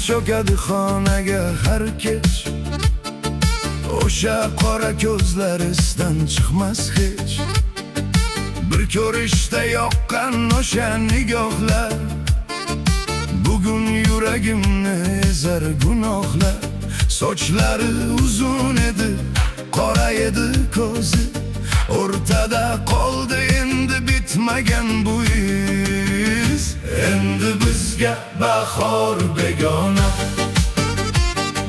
cho'kadi xonaga har kech. O'sha qora ko'zlar esdan chiqmas hech. Bir ko'rishda yoqqan o'sha nigohlar bugun yuragimni ezar gunohlar. Sochlari uzun edi, qora edi ko'zi, o'rtada qoldi endi bitmagan bu iz. Endi bizga bahor begona,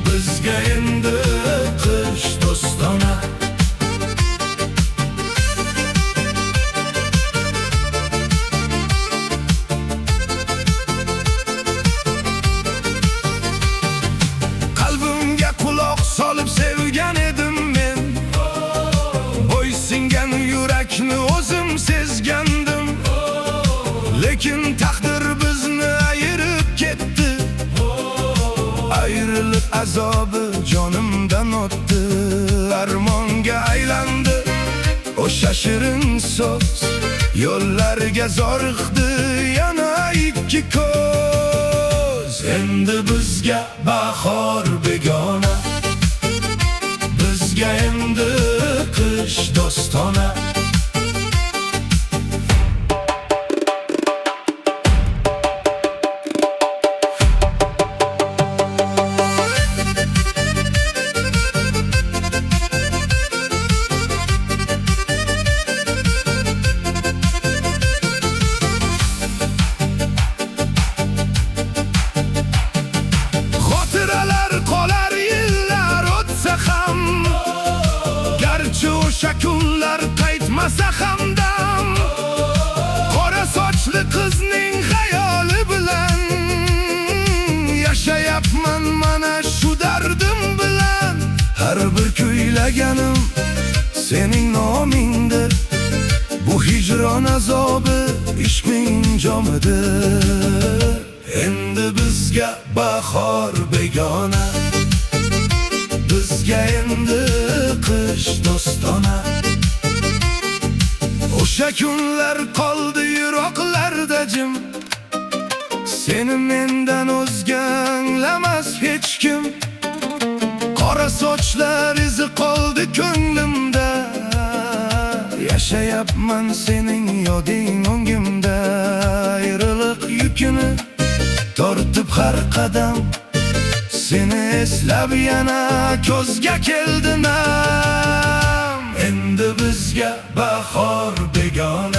bizga endi qish do'stona. Qalbimga quloq solib sevgan edim men, bo'ysingan yurakni o'zim sezgandim. Lekin taqdir bizni ayirib ketdi, ayriliq azobi jonimdan o'tdi. Armonga aylandi o'sha shirin so'z, yo'llarga zoriqdi yana ikki ko'z. Endi bizga bahor begona, bizga endi qish do'stona. O'sha kunlar qaytmasa hamdam, qora sochli qizning xayoli bilan yashayapman mana shu dardim bilan. Har bir kuylaganim sening nomingdir, bu hijron azobi ishqing jomidir. Endi bizga bahor begona, bizga endi qish do'stona. O'sha kunlar qoldi yiroqlarda jim, seni mendan o'zga anglamas hech kim. Qora sochlar izi qoldi ko'nglimda, yashayapman sening yoding o'ngimda. Ayriliq yukini tortib har qadam, seni eslab yana ko'zga keldi nam. Endi bizga bahor begona,